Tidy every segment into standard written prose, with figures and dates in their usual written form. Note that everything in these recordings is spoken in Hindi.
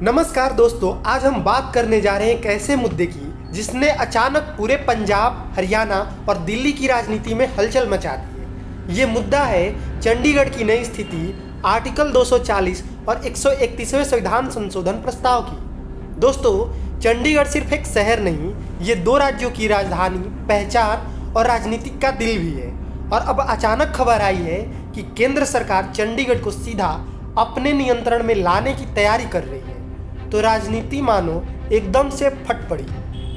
नमस्कार दोस्तों, आज हम बात करने जा रहे हैं एक ऐसे मुद्दे की जिसने अचानक पूरे पंजाब, हरियाणा और दिल्ली की राजनीति में हलचल मचा दी है। ये मुद्दा है चंडीगढ़ की नई स्थिति, आर्टिकल 240 और 131वें संविधान संशोधन प्रस्ताव की। दोस्तों, चंडीगढ़ सिर्फ एक शहर नहीं, ये दो राज्यों की राजधानी, पहचान और राजनीतिक का दिल भी है। और अब अचानक खबर आई है कि केंद्र सरकार चंडीगढ़ को सीधा अपने नियंत्रण में लाने की तैयारी कर रही है। तो राजनीति मानो एकदम से फट पड़ी।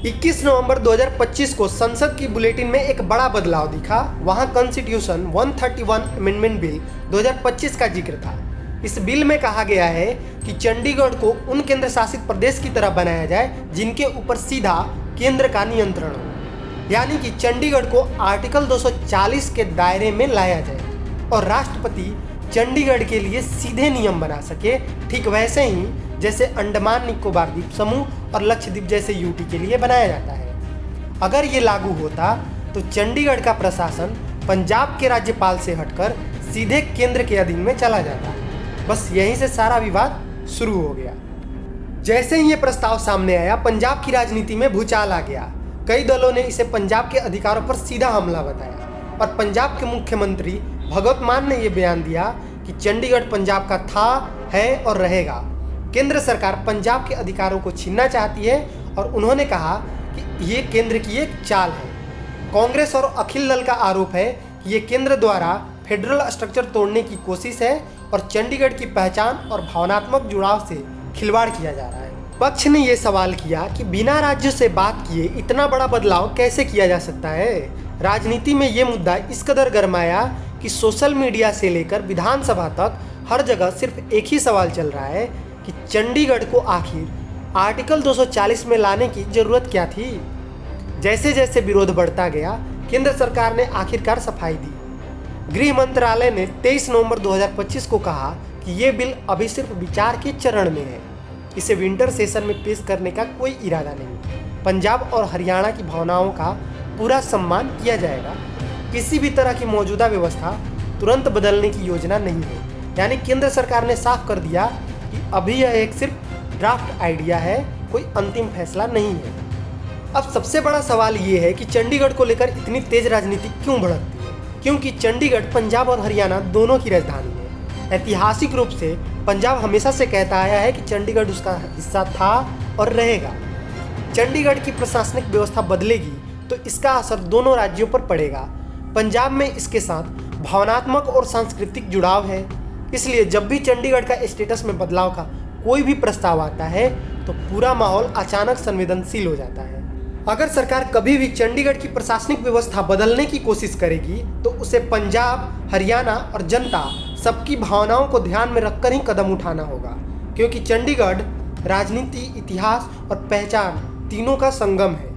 21 नवंबर 2025 को संसद की बुलेटिन में एक बड़ा बदलाव दिखा। वहां कॉन्स्टिट्यूशन 131 अमेंडमेंट बिल 2025 का जिक्र था। इस बिल में कहा गया है कि चंडीगढ़ को उन केंद्र शासित प्रदेश की तरह बनाया जाए जिनके ऊपर सीधा केंद्र का नियंत्रण हो, यानी कि चंडीगढ़ को आर्टिकल 240 के दायरे में लाया जाए और राष्ट्रपति चंडीगढ़ के लिए सीधे नियम बना सके, ठीक वैसे ही जैसे अंडमान निकोबार द्वीप समूह और लक्षद्वीप जैसे यूटी के लिए बनाया जाता है। अगर ये लागू होता तो चंडीगढ़ का प्रशासन पंजाब के राज्यपाल से हटकर सीधे केंद्र के अधीन में चला जाता। बस यहीं से सारा विवाद शुरू हो गया। जैसे ही ये प्रस्ताव सामने आया, पंजाब की राजनीति में भूचाल आ गया। कई दलों ने इसे पंजाब के अधिकारों पर सीधा हमला बताया और पंजाब के मुख्यमंत्री भगवंत मान ने यह बयान दिया कि चंडीगढ़ पंजाब का था, है और रहेगा। केंद्र सरकार पंजाब के अधिकारों को छीनना चाहती है और उन्होंने कहा कि ये केंद्र की एक चाल है। कांग्रेस और अखिल दल का आरोप है कि ये केंद्र द्वारा फेडरल स्ट्रक्चर तोड़ने की कोशिश है और चंडीगढ़ की पहचान और भावनात्मक जुड़ाव से खिलवाड़ किया जा रहा है। पक्ष ने यह सवाल किया कि बिना राज्य से बात किए इतना बड़ा बदलाव कैसे किया जा सकता है। राजनीति में ये मुद्दा इस कदर गरमाया कि सोशल मीडिया से लेकर विधानसभा तक हर जगह सिर्फ एक ही सवाल चल रहा है कि चंडीगढ़ को आखिर आर्टिकल 240 में लाने की जरूरत क्या थी। जैसे जैसे विरोध बढ़ता गया, केंद्र सरकार ने आखिरकार सफाई दी। गृह मंत्रालय ने 23 नवंबर 2025 को कहा कि ये बिल अभी सिर्फ विचार के चरण में है, इसे विंटर सेशन में पेश करने का कोई इरादा नहीं। पंजाब और हरियाणा की भावनाओं का पूरा सम्मान किया जाएगा। किसी भी तरह की मौजूदा व्यवस्था तुरंत बदलने की योजना नहीं है। यानी केंद्र सरकार ने साफ कर दिया कि अभी यह एक सिर्फ ड्राफ्ट आइडिया है, कोई अंतिम फैसला नहीं है। अब सबसे बड़ा सवाल ये है कि चंडीगढ़ को लेकर इतनी तेज राजनीति क्यों भड़कती है? क्योंकि चंडीगढ़ पंजाब और हरियाणा दोनों की राजधानी है। ऐतिहासिक रूप से पंजाब हमेशा से कहता आया है कि चंडीगढ़ उसका हिस्सा था और रहेगा। चंडीगढ़ की प्रशासनिक व्यवस्था बदलेगी तो इसका असर दोनों राज्यों पर पड़ेगा। पंजाब में इसके साथ भावनात्मक और सांस्कृतिक जुड़ाव है, इसलिए जब भी चंडीगढ़ का स्टेटस में बदलाव का कोई भी प्रस्ताव आता है तो पूरा माहौल अचानक संवेदनशील हो जाता है। अगर सरकार कभी भी चंडीगढ़ की प्रशासनिक व्यवस्था बदलने की कोशिश करेगी तो उसे पंजाब, हरियाणा और जनता सबकी भावनाओं को ध्यान में रखकर ही कदम उठाना होगा, क्योंकि चंडीगढ़ राजनीति, इतिहास और पहचान तीनों का संगम है।